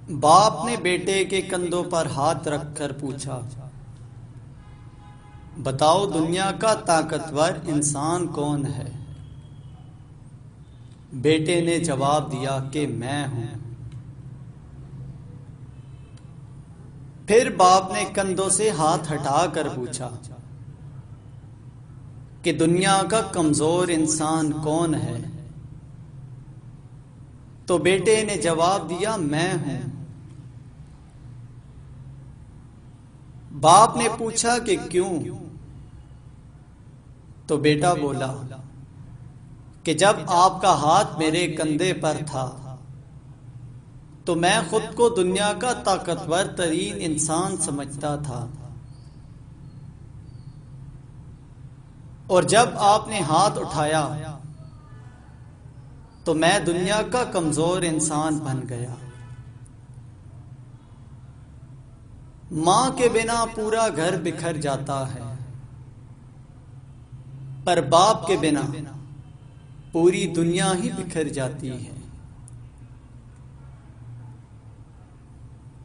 باپ نے بیٹے کے کندھوں پر ہاتھ رکھ کر پوچھا، بتاؤ دنیا کا طاقتور انسان کون ہے؟ بیٹے نے جواب دیا کہ میں ہوں۔ پھر باپ نے کندھوں سے ہاتھ ہٹا کر پوچھا کہ دنیا کا کمزور انسان کون ہے؟ تو بیٹے نے جواب دیا میں ہوں۔ باپ نے پوچھا کہ کیوں؟ تو بیٹا بولا کہ جب آپ کا ہاتھ میرے کندھے پر تھا تو میں خود کو دنیا کا طاقتور ترین انسان سمجھتا تھا، اور جب آپ نے ہاتھ اٹھایا تو میں دنیا کا کمزور انسان بن گیا۔ ماں کے بنا پورا گھر بکھر جاتا ہے، پر باپ کے بنا پوری دنیا ہی بکھر جاتی ہے۔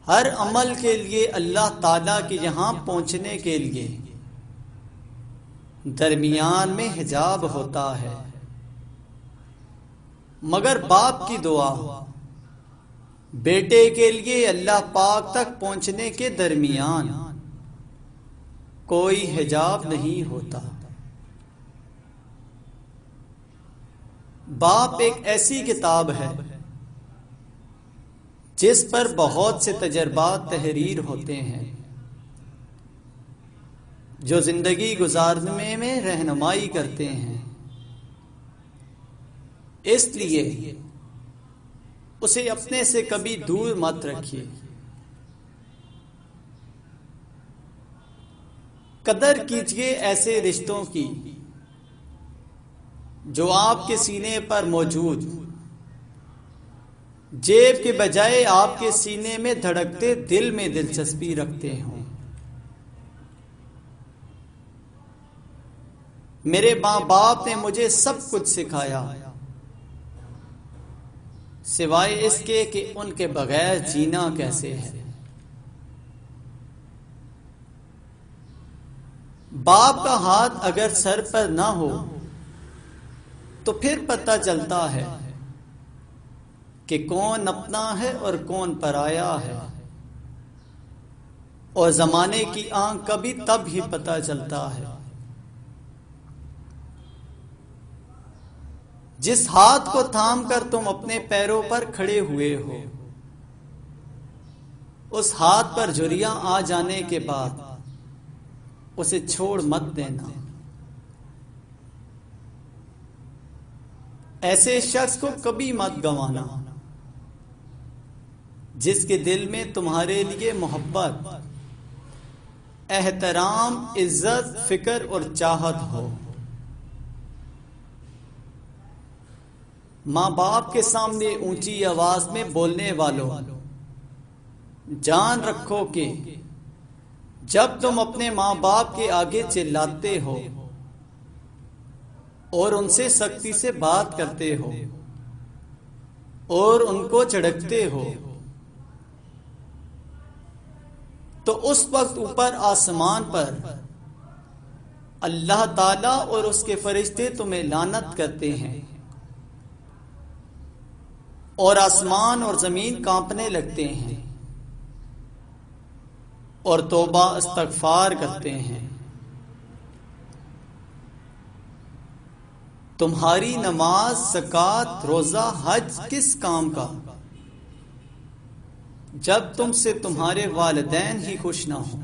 ہر عمل کے لیے اللہ تعالیٰ کے یہاں پہنچنے کے لیے درمیان میں حجاب ہوتا ہے، مگر باپ کی دعا بیٹے کے لیے اللہ پاک تک پہنچنے کے درمیان کوئی حجاب نہیں ہوتا۔ باپ ایک ایسی کتاب ہے جس پر بہت سے تجربات تحریر ہوتے ہیں جو زندگی گزارنے میں رہنمائی کرتے ہیں، اس لیے اسے اپنے سے کبھی دور مت رکھیے۔ قدر کیجیے ایسے رشتوں کی جو آپ کے سینے پر موجود، جیب کے بجائے آپ کے سینے میں دھڑکتے دل میں دلچسپی رکھتے ہوں۔ میرے ماں باپ نے مجھے سب کچھ سکھایا سوائے اس کے کہ ان کے بغیر جینا کیسے ہے۔ باپ کا ہاتھ اگر سر پر نہ ہو تو پھر پتہ چلتا ہے کہ کون اپنا ہے اور کون پرایا ہے، اور زمانے کی آنکھ کا بھی تب ہی پتہ چلتا ہے۔ جس ہاتھ کو تھام کر تم اپنے پیروں پر کھڑے ہوئے ہو، اس ہاتھ پر جھریاں آ جانے کے بعد اسے چھوڑ مت دینا۔ ایسے شخص کو کبھی مت گنوانا جس کے دل میں تمہارے لیے محبت، احترام، عزت، فکر اور چاہت ہو۔ ماں باپ کے سامنے اونچی آواز میں بولنے والوں، جان رکھو کہ جب تم اپنے ماں باپ کے آگے چلاتے ہو اور ان سے سختی سے بات کرتے ہو اور ان کو جھڑکتے ہو تو اس وقت اوپر آسمان پر اللہ تعالیٰ اور اس کے فرشتے تمہیں لعنت کرتے ہیں، اور آسمان اور زمین کانپنے لگتے ہیں اور توبہ استغفار کرتے ہیں۔ تمہاری نماز، زکوٰۃ، روزہ، حج کس کام کا جب تم سے تمہارے والدین ہی خوش نہ ہوں۔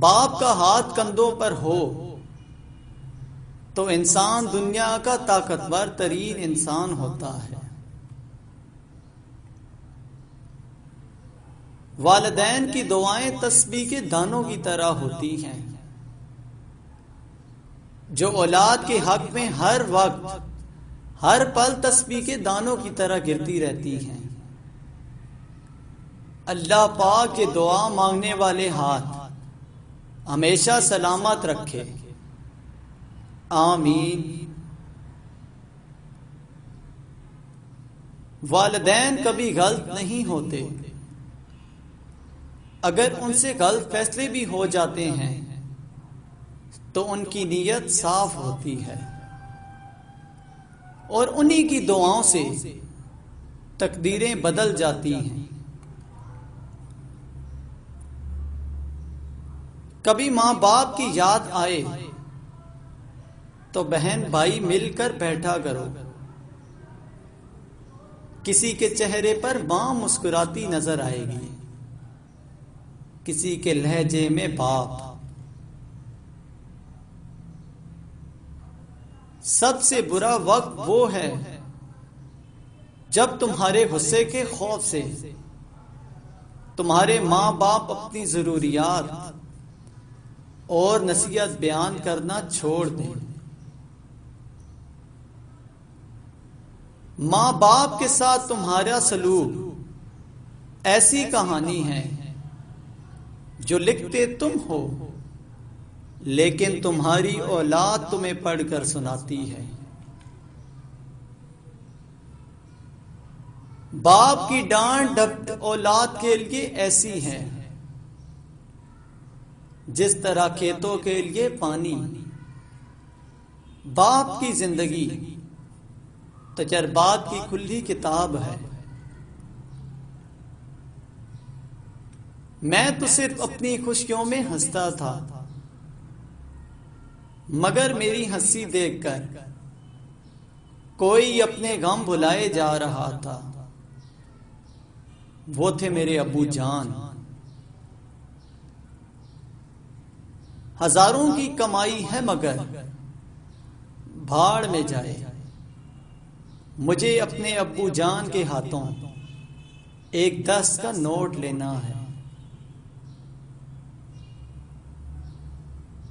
باپ کا ہاتھ کندھوں پر ہو تو انسان دنیا کا طاقتور ترین انسان ہوتا ہے۔ والدین کی دعائیں تسبیح کے دانوں کی طرح ہوتی ہیں جو اولاد کے حق میں ہر وقت، ہر پل تسبیح کے دانوں کی طرح گرتی رہتی ہیں۔ اللہ پاک کے دعا مانگنے والے ہاتھ ہمیشہ سلامت رکھے، آمین۔ والدین کبھی غلط نہیں ہوتے، اگر ان سے غلط فیصلے بھی ہو جاتے ہیں تو ان کی نیت صاف ہوتی ہے اور انہی کی دعاؤں سے تقدیریں بدل جاتی ہیں۔ کبھی ماں باپ کی یاد آئے تو بہن بھائی مل کر بیٹھا کرو، کسی کے چہرے پر ماں مسکراتی نظر آئے گی، کسی کے لہجے میں باپ۔ سب سے برا وقت وہ ہے جب تمہارے غصے کے خوف سے تمہارے ماں باپ اپنی ضروریات اور نصیحت بیان کرنا چھوڑ دیں۔ ماں باپ کے ساتھ تمہارا سلوک ایسی کہانی ہے جو لکھتے تم ہو لیکن تمہاری اولاد تمہیں پڑھ کر سناتی ہے۔ باپ کی ڈانٹ ڈپٹ اولاد کے لیے ایسی ہے جس طرح کھیتوں کے لیے پانی۔ باپ کی زندگی تجربات کی کھلی کتاب ہے۔ میں تو صرف اپنی خوشیوں میں ہنستا تھا، مگر میری ہنسی دیکھ کر کوئی اپنے غم بھلائے جا رہا تھا۔ وہ تھے میرے ابو جان۔ ہزاروں کی کمائی ہے مگر بھاڑ میں جائے، مجھے اپنے ابو جان کے ہاتھوں ایک 10 کا نوٹ لینا ہے۔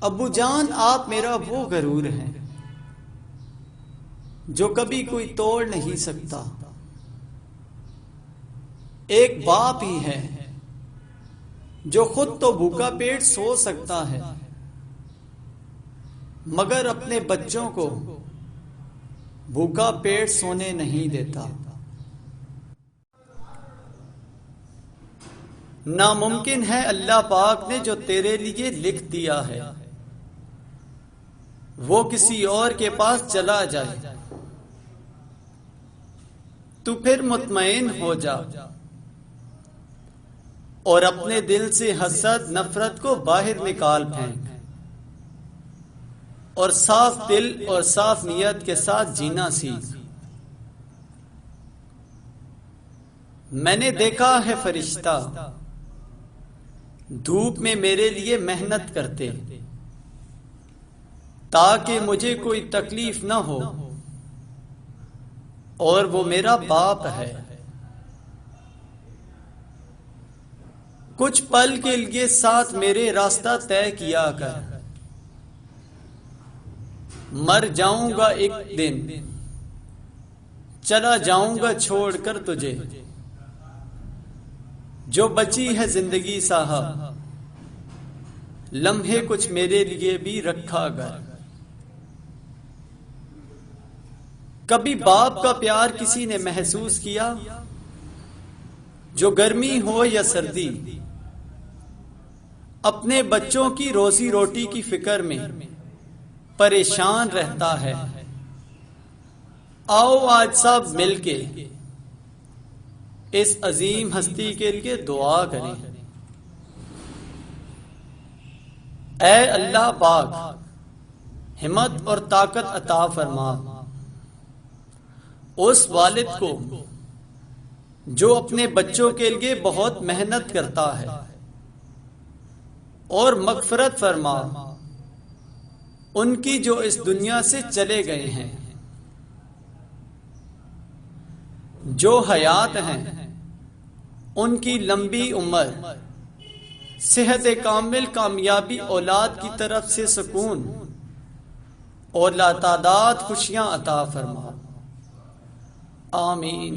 ابو جان آپ میرا وہ غرور ہے جو کبھی کوئی توڑ نہیں سکتا۔ ایک باپ ہی ہے جو خود تو بھوکا پیٹ سو سکتا ہے مگر اپنے بچوں کو بھوکا پیٹ سونے نہیں دیتا۔ ناممکن ہے اللہ پاک نے جو تیرے لیے لکھ دیا ہے وہ کسی اور کے پاس چلا جائے، تو پھر مطمئن ہو جا اور اپنے دل سے حسد نفرت کو باہر نکال پھینک اور صاف دل اور صاف نیت کے ساتھ جینا سیکھ۔ میں نے دیکھا ہے فرشتہ دھوپ میں میرے لیے محنت کرتے تاکہ مجھے کوئی تکلیف نہ ہو، اور وہ میرا باپ ہے۔ کچھ پل کے لیے ساتھ میرے راستہ طے کیا کر، مر جاؤں گا ایک دن، چلا جاؤں گا چھوڑ کر تجھے، جو بچی ہے زندگی صاحب لمحے کچھ میرے لیے بھی رکھا کر۔ کبھی باپ کا پیار کسی نے محسوس کیا؟ جو گرمی ہو یا سردی اپنے بچوں کی روزی روٹی کی فکر میں پریشان رہتا ہے۔ آؤ آج سب مل کے اس عظیم ہستی کے لیے دعا کریں۔ اے اللہ پاک ہمت اور طاقت عطا فرما اس والد کو جو اپنے بچوں کے لیے بہت محنت کرتا ہے، اور مغفرت فرما ان کی جو اس دنیا سے چلے گئے ہیں۔ جو حیات ہیں ان کی لمبی عمر، صحت کامل، کامیابی، اولاد کی طرف سے سکون اور لاتعداد خوشیاں عطا فرما، آمین۔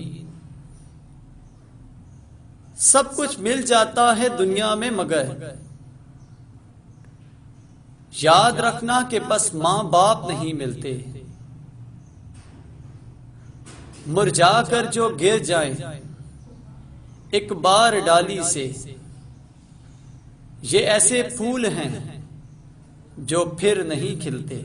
سب کچھ مل جاتا ہے دنیا میں مگر یاد رکھنا کہ بس ماں باپ نہیں ملتے۔ مرجھا کر جو گر جائیں ایک بار ڈالی سے، یہ ایسے پھول ہیں جو پھر نہیں کھلتے۔